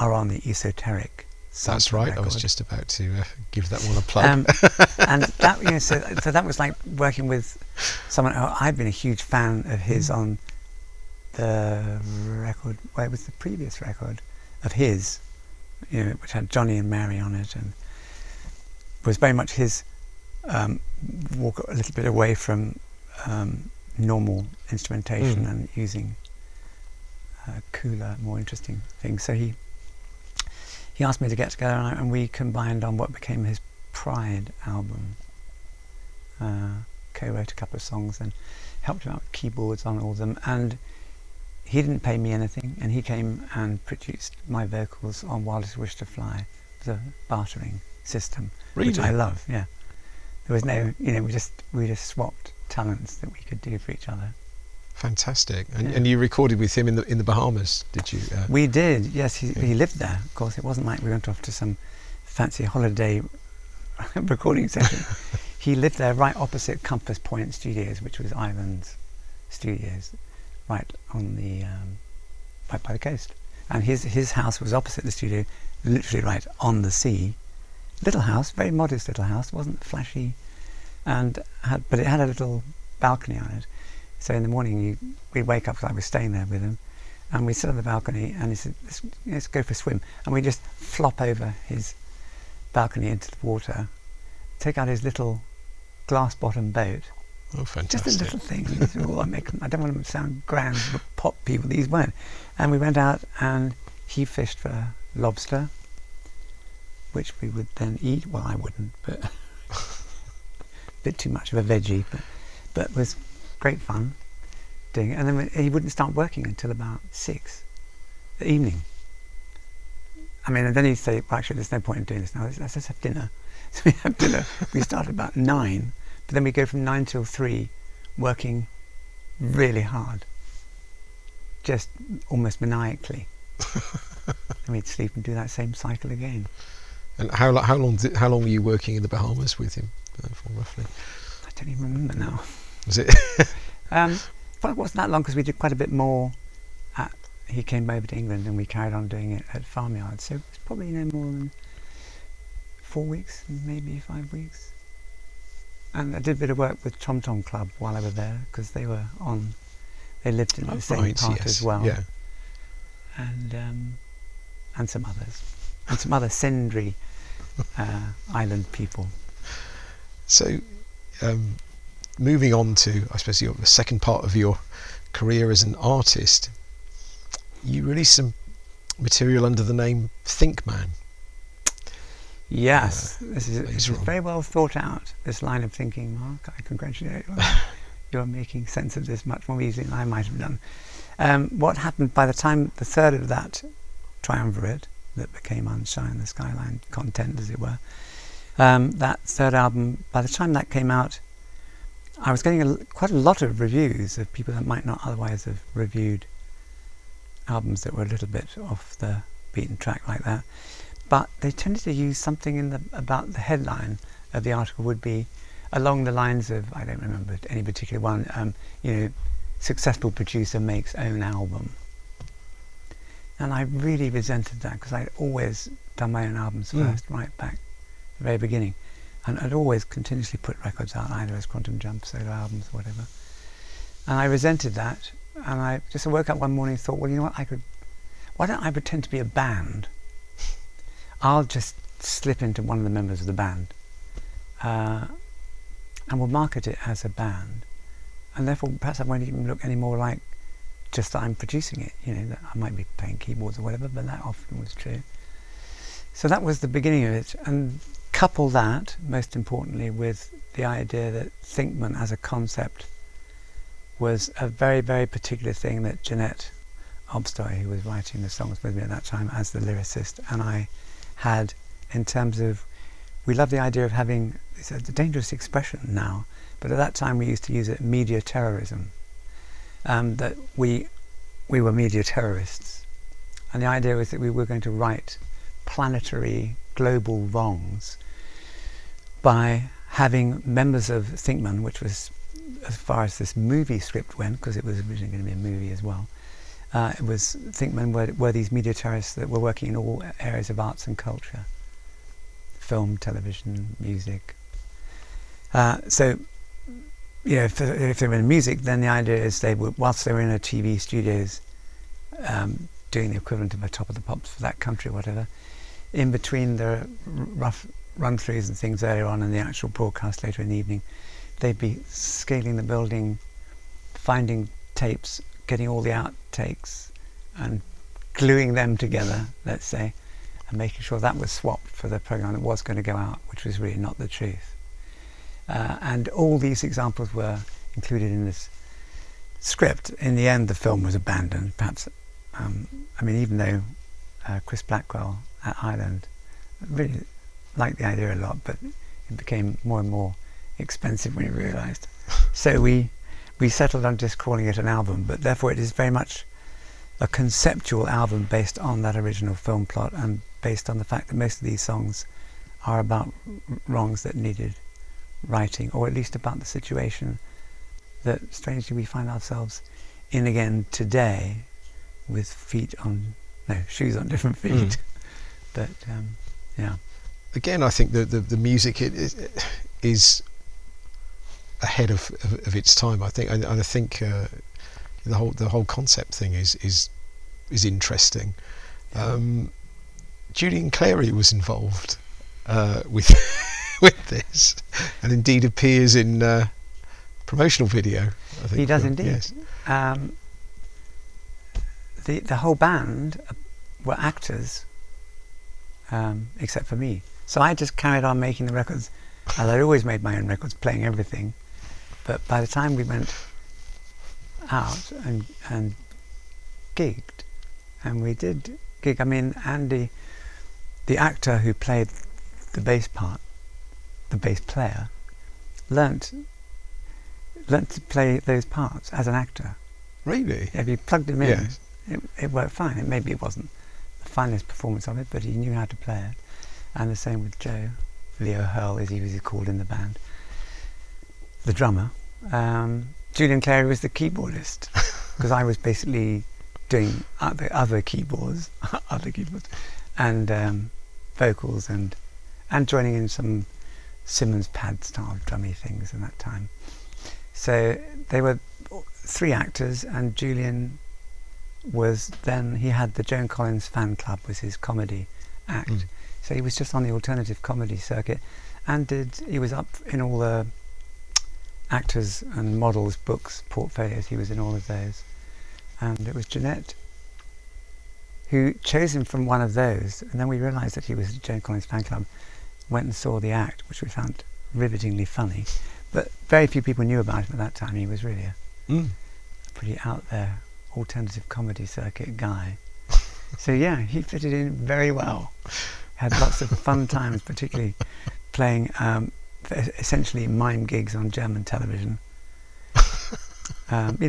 are on the Esoteric. That's right. Record. I was just about to give that one a plug. And that, so that was like working with someone. I'd been a huge fan of his on the record. Well, it was the previous record of his, which had Johnny and Mary on it, and was very much his walk a little bit away from normal instrumentation and using cooler, more interesting things. So he asked me to get together, and we combined on what became his Pride album. Co-wrote a couple of songs and helped him out with keyboards on all of them. And he didn't pay me anything, and he came and produced my vocals on Wildest Wish to Fly. It was a bartering system, which I love. Yeah, there was no, we just swapped talents that we could do for each other. Fantastic. And you recorded with him in the Bahamas, did you? We did, yes. He lived there, of course. It wasn't like we went off to some fancy holiday recording session. He lived there right opposite Compass Point Studios, which was Ivan's studios, right on the right by the coast. And his house was opposite the studio, literally right on the sea. Little house, very modest little house, wasn't flashy, but it had a little balcony on it. So in the morning we'd wake up, because I was staying there with him, and we'd sit on the balcony, and he said, let's go for a swim. And we'd just flop over his balcony into the water, take out his little glass-bottom boat, Oh, fantastic. Just a little thing. These are all I don't want them to sound grand, but pop people, these weren't. And we went out and he fished for lobster, which we would then eat. Well, I wouldn't, but a bit too much of a veggie, but it was great fun doing it. And then he wouldn't start working until about 6 the evening. I mean, and then he'd say, well, actually, there's no point in doing this now. Let's just have dinner. So we have dinner. We started about 9, but then we go from 9 till 3, working really hard, just almost maniacally. And we'd sleep and do that same cycle again. And how long were you working in the Bahamas with him for, roughly? I don't even remember now. Was it? But it wasn't that long because we did quite a bit more. He came over to England and we carried on doing it at Farmyard. So it was probably no more than 4 weeks, maybe 5 weeks. And I did a bit of work with Tom Tom Club while I was there because they lived in the same part as well. Yeah. And some others. And some other Sindri island people. So, moving on to, I suppose, the second part of your career as an artist, you released some material under the name Thinkman. Yes, this is very well thought out, this line of thinking, Mark. I congratulate you. You're making sense of this much more easily than I might have done. What happened by the time the third of that triumvirate that became Unshine, the Skyline content, as it were, that third album, by the time that came out, I was getting quite a lot of reviews of people that might not otherwise have reviewed albums that were a little bit off the beaten track like that. But they tended to use something about the headline of the article would be along the lines of, I don't remember any particular one, successful producer makes own album. And I really resented that because I'd always done my own albums first, right back at the very beginning. And I'd always continuously put records out, either as Quantum Jump, solo albums, whatever. And I resented that. And I just woke up one morning and thought, well, you know what, why don't I pretend to be a band? I'll just slip into one of the members of the band and we'll market it as a band. And therefore, perhaps I won't even look any more like just that I'm producing it. That I might be playing keyboards or whatever, but that often was true. So that was the beginning of it. And couple that, most importantly, with the idea that Thinkman as a concept was a very, very particular thing that Jeanette Obstoy, who was writing the songs with me at that time as the lyricist, and I had, in terms of, we love the idea of having, it's a dangerous expression now, but at that time we used to use it, media terrorism, that we were media terrorists. And the idea was that we were going to right planetary, global wrongs by having members of Thinkman, which was, as far as this movie script went, because it was originally going to be a movie as well, it was Thinkman were these media terrorists that were working in all areas of arts and culture, film, television, music. So, if they were in music, then the idea is they would, whilst they were in a TV studios, doing the equivalent of a Top of the Pops for that country or whatever, in between the rough run-throughs and things earlier on and the actual broadcast later in the evening, they'd be scaling the building, finding tapes, getting all the outtakes and gluing them together, let's say, and making sure that was swapped for the program that was going to go out, which was really not the truth. And all these examples were included in this script. In the end, the film was abandoned, perhaps. Even though Chris Blackwell at Ireland really liked the idea a lot, but it became more and more expensive when he realised. So we settled on just calling it an album, but therefore it is very much a conceptual album based on that original film plot and based on the fact that most of these songs are about wrongs that needed righting, or at least about the situation that strangely we find ourselves in again today, with shoes on different feet. But yeah. Again, I think the music is ahead of its time. I think, and I think the whole concept thing is interesting. Yeah. Julian Clary was involved with with this, and indeed appears in promotional video, I think. He does indeed. Yes. The whole band were actors, except for me. So I just carried on making the records, as I'd always made my own records, playing everything. But by the time we went out and gigged, and we did gig, I mean, Andy, the actor who played the bass part, the bass player, learnt to play those parts as an actor. Really? If you plugged him in, Yes. it worked fine. Maybe it wasn't the finest performance of it, but he knew how to play it. And the same with Joe, Leo Hurl, as he was called in the band, the drummer. Julian Clary was the keyboardist, because I was basically doing other keyboards, and vocals, and joining in some Simmons pad style drummy things at that time. So they were 3 actors, and Julian was then, he had the Joan Collins fan club, was his comedy act. So he was just on the alternative comedy circuit, and he was up in all the actors and models books, portfolios. He was in all of those. And it was Jeanette who chose him from one of those, and then we realised that he was at Joan Collins fan club, went and saw the act, which we found rivetingly funny, but very few people knew about him at that time. He was really a pretty out there alternative comedy circuit guy. So yeah, he fitted in very well. Had lots of fun times, particularly playing essentially mime gigs on German television,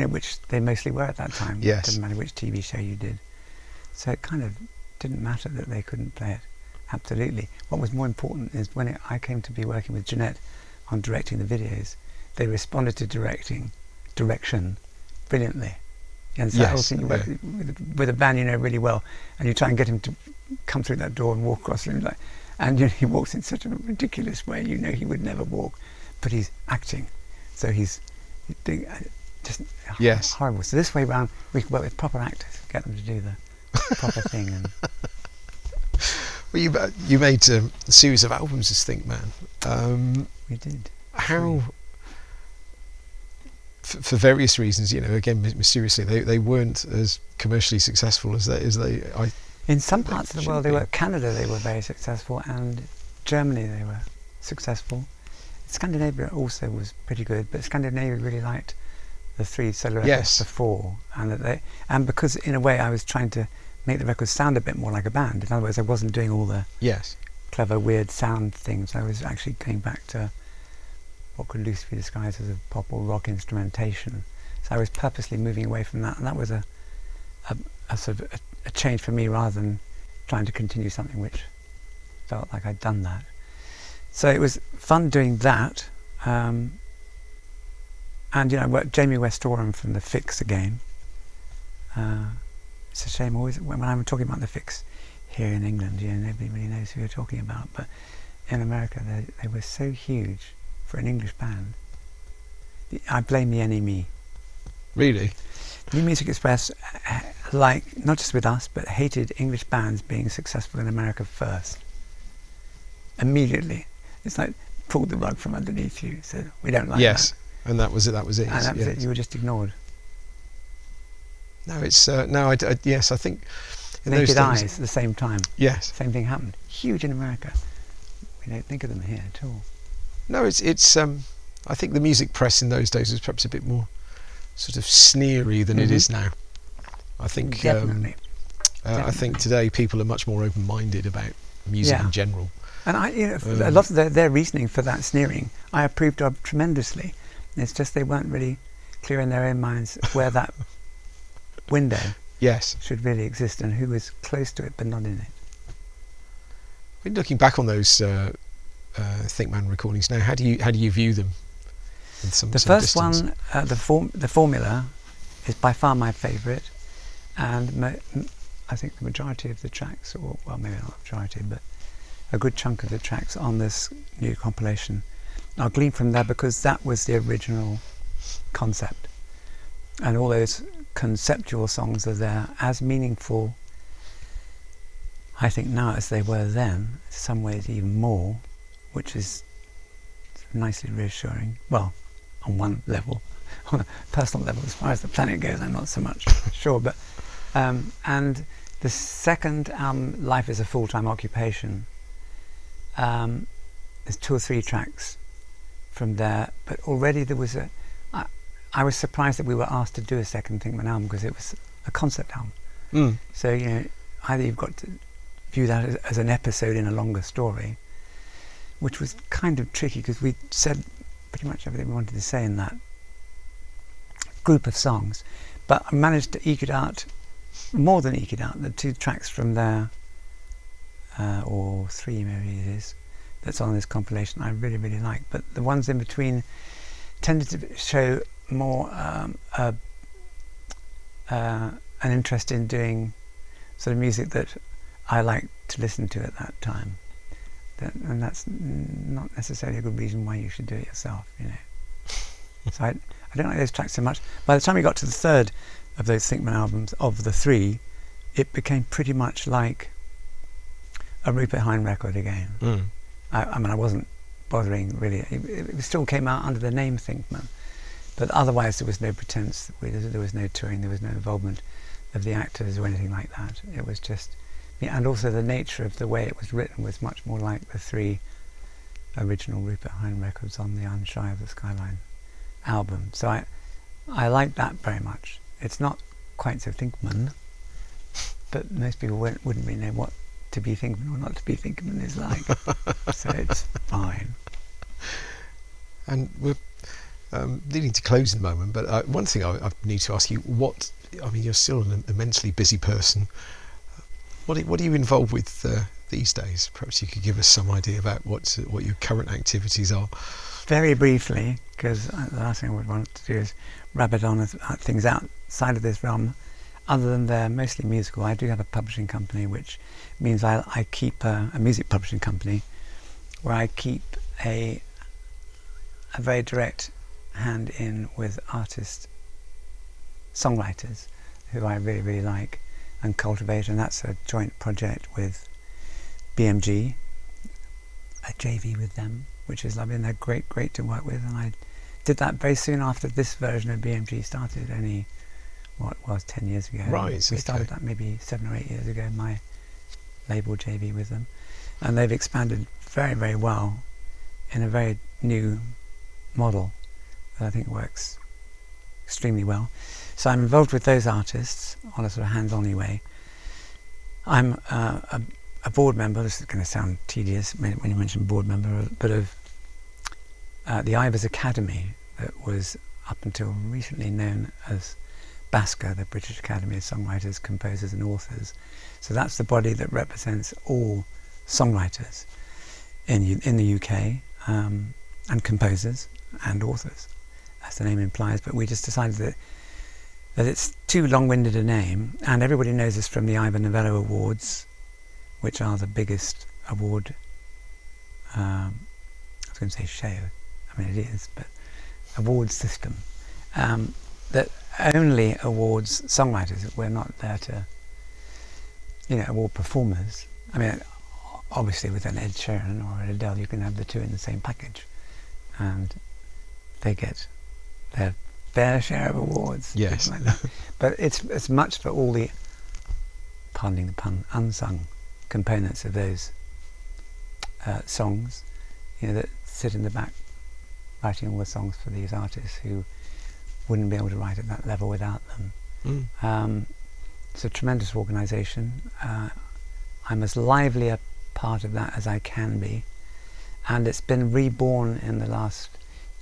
which they mostly were at that time. Yes. It didn't matter which TV show you did. So it kind of didn't matter that they couldn't play it. Absolutely. What was more important is when I came to be working with Jeanette on directing the videos, they responded to direction brilliantly. And so Yes, you work with a band you know really well, and you try and get him to come through that door and walk across the room, and he walks in such a ridiculous way, he would never walk, but he's acting, so he's doing just horrible. So this way round, we can work with proper actors, get them to do the proper thing. And well, you made a series of albums as Thinkman. We did. How? For various reasons, again, mysteriously, they weren't as commercially successful as they. In some parts of the world, Canada, they were very successful, and Germany, they were successful. Scandinavia also was pretty good, but Scandinavia really liked the 3 solo records before, and because in a way I was trying to make the records sound a bit more like a band. In other words, I wasn't doing all the clever, weird sound things. I was actually going back to what could loosely be described as a pop or rock instrumentation. So I was purposely moving away from that, and that was a sort of a change for me, rather than trying to continue something which felt like I'd done that. So it was fun doing that, and I worked Jamie West Oram from the Fixx again. It's a shame always when I'm talking about the Fixx here in England, nobody really knows who you're talking about, but in America they were so huge. For an English band, I blame the NME. Really? New Music Express, not just with us, but hated English bands being successful in America first. Immediately, it's like pulled the rug from underneath you. So we don't like that. Yes, and that was it. That was it. And that was it. You were just ignored. No, it's yes. I think in Naked those Eyes days, at the same time. Yes, same thing happened. Huge in America. We don't think of them here at all. No, it's. I think the music press in those days was perhaps a bit more sort of sneery than it is now. I think. Definitely. I think today people are much more open-minded about music in general. And a lot of their reasoning for that sneering, I approved of tremendously. It's just they weren't really clear in their own minds where that window should really exist and who was close to it but not in it. When looking back on those Thinkman recordings now, how do you view them? The first one, the Formula, is by far my favourite, and I think the majority of the tracks, or well, maybe not the majority, but a good chunk of the tracks on this new compilation are gleaned from there, because that was the original concept, and all those conceptual songs are there, as meaningful, I think, now as they were then, in some ways even more, which is nicely reassuring. Well, on one level. On a personal level, as far as the planet goes, I'm not so much sure. But and the second album, Life is a Full-Time Occupation, there's 2 or 3 tracks from there, but already there was I was surprised that we were asked to do a second Thinkman album, because it was a concept album. So, you know, either you've got to view that as an episode in a longer story, which was kind of tricky, because we said pretty much everything we wanted to say in that group of songs, but I managed to eke it out, more than eke it out, the 2 tracks from there, or 3 maybe it is, that's on this compilation I really, really like. But the ones in between tended to show more an interest in doing sort of music that I liked to listen to at that time. And that's not necessarily a good reason why you should do it yourself, you know. So I don't like those tracks so much. By the time we got to the third of those Thinkman albums, of the 3, it became pretty much like a Rupert Hine record again. I mean, I wasn't bothering really. It still came out under the name Thinkman, but otherwise there was no pretense. There was no touring. There was no involvement of the actors or anything like that. It was just, and also the nature of the way it was written was much more like the 3 original Rupert Hine records on the Unshy of the Skyline album. So I like that very much. It's not quite so Thinkman, but most people wouldn't really know what to be Thinkman or not to be Thinkman is like. So it's fine. And we're needing to close in a moment, but one thing I need to ask you, you're still an immensely busy person. What are you involved with these days? Perhaps you could give us some idea about what your current activities are. Very briefly, because the last thing I would want to do is rabbit on things outside of this realm. Other than they're mostly musical, I do have a publishing company, which means I keep a music publishing company where I keep a very direct hand in with artists, songwriters who I really, really like and cultivate, and that's a joint project with BMG, a JV with them, which is lovely, and they're great to work with. And I did that very soon after this version of BMG started, only what was 10 years ago. Right. We started that maybe 7 or 8 years ago, my label JV with them, and they've expanded very, very well in a very new model that I think works extremely well. So I'm involved with those artists on a sort of hands-on way. I'm a board member. This is going to sound tedious when you mention board member, but of the Ayers Academy, that was up until recently known as BASCA, the British Academy of Songwriters, Composers and Authors. So that's the body that represents all songwriters in the UK, and composers and authors, as the name implies. But we just decided that it's too long-winded a name, and everybody knows this from the Ivor Novello Awards, which are the biggest award, I was going to say show, I mean it is, but award system, that only awards songwriters. We're not there to, award performers. I mean, obviously with an Ed Sheeran or an Adele, you can have the 2 in the same package, and they get their fair share of awards. Yes. Like that. But it's as much for all the, pardoning the pun, unsung components of those songs, that sit in the back writing all the songs for these artists who wouldn't be able to write at that level without them. It's a tremendous organisation. I'm as lively a part of that as I can be, and it's been reborn in the last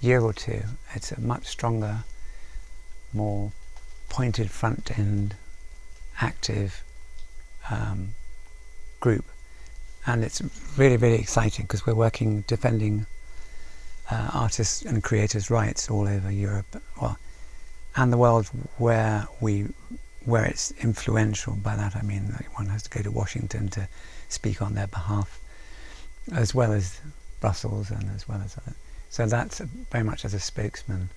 year or 2. It's a much stronger, more pointed front end, active group, and it's really, really exciting because we're working defending artists and creators' rights all over Europe, and the world where it's influential. By that I mean that one has to go to Washington to speak on their behalf, as well as Brussels and as well as other. So that's very much as a spokesman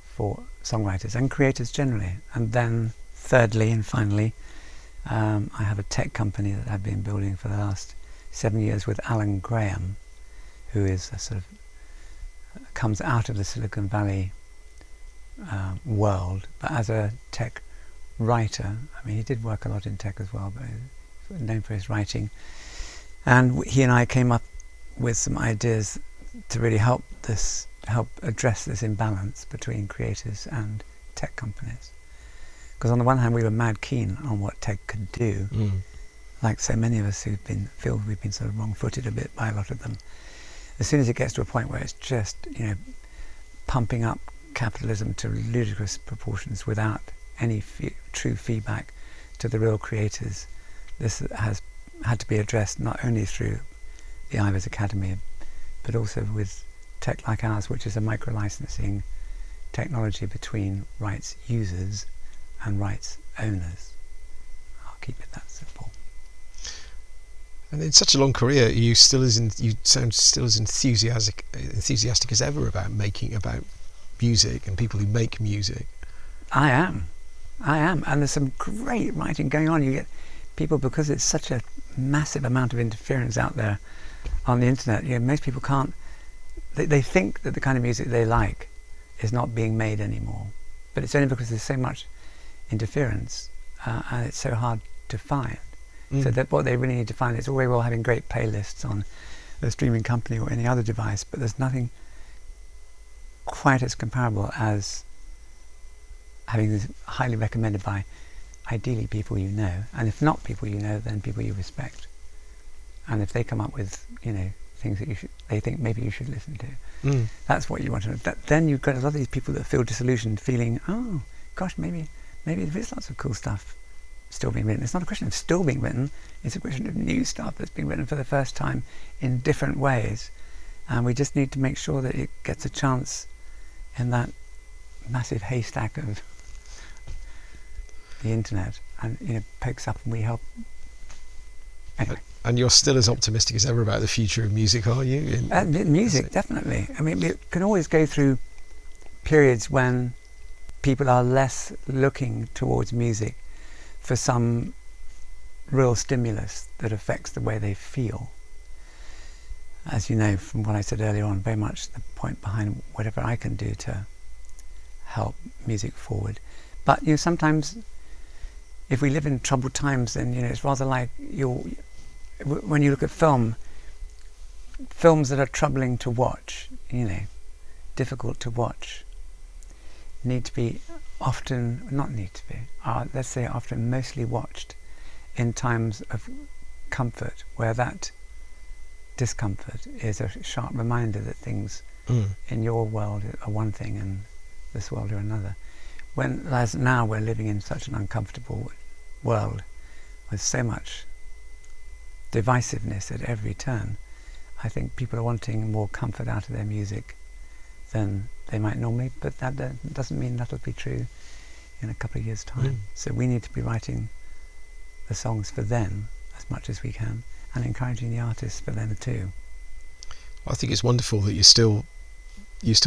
for songwriters and creators generally. And then thirdly and finally, I have a tech company that I've been building for the last 7 years with Alan Graham, who is a sort of comes out of the Silicon Valley world, but as a tech writer. I mean, he did work a lot in tech as well, but he's known for his writing. And he and I came up with some ideas to really help address this imbalance between creators and tech companies. Because on the one hand, we were mad keen on what tech could do, like so many of us who've feel we've been sort of wrong-footed a bit by a lot of them. As soon as it gets to a point where it's just, pumping up capitalism to ludicrous proportions without any true feedback to the real creators, this has had to be addressed not only through the Ayers Academy, but also with tech like ours, which is a micro-licensing technology between rights users and rights owners. I'll keep it that simple. And in such a long career, you sound still as enthusiastic as ever about music and people who make music. I am, and there's some great writing going on. You get people, because it's such a massive amount of interference out there on the internet. Most people can't. They think that the kind of music they like is not being made anymore, but it's only because there's so much interference and it's so hard to find. So that what they really need to find is all very well having great playlists on a streaming company or any other device, but there's nothing quite as comparable as having this highly recommended by ideally people you know, and if not people you know, then people you respect. And if they come up with things that they think maybe you should listen to, that's what you want to know. Then you've got a lot of these people that feel disillusioned, feeling, oh gosh, maybe there is lots of cool stuff still being written. It's not a question of still being written, it's a question of new stuff that's being written for the first time in different ways, and we just need to make sure that it gets a chance in that massive haystack of the internet, and pokes up, and we help. Anyway. And you're still as optimistic as ever about the future of music, are you? Music, definitely. I mean, we can always go through periods when people are less looking towards music for some real stimulus that affects the way they feel. As you know from what I said earlier on, very much the point behind whatever I can do to help music forward. But sometimes if we live in troubled times, then it's rather like when you look at films that are troubling to watch, difficult to watch, often mostly watched in times of comfort, where that discomfort is a sharp reminder that things in your world are one thing and this world are another. Whereas now we're living in such an uncomfortable world with so much divisiveness at every turn, I think people are wanting more comfort out of their music than they might normally, but that doesn't mean that'll be true in a couple of years' time. So we need to be writing the songs for them as much as we can, and encouraging the artists for them too. I think it's wonderful that you still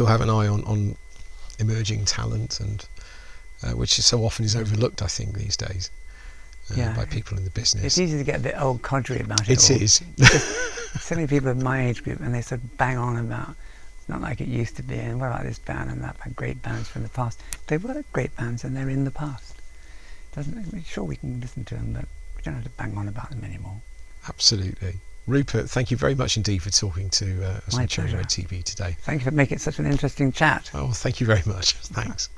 have an eye on emerging talent, and which is so often is overlooked, I think, these days by people in the business. It's easy to get a bit old codgery about it. It is. So many people of my age group, and they sort of bang on about it's not like it used to be, and what about this band and that, great bands from the past. They were great bands, and they're in the past. Sure, we can listen to them, but we don't have to bang on about them anymore. Absolutely. Rupert, thank you very much indeed for talking to us on Cherry Red TV today. Thank you for making it such an interesting chat. Oh, thank you very much. Thanks.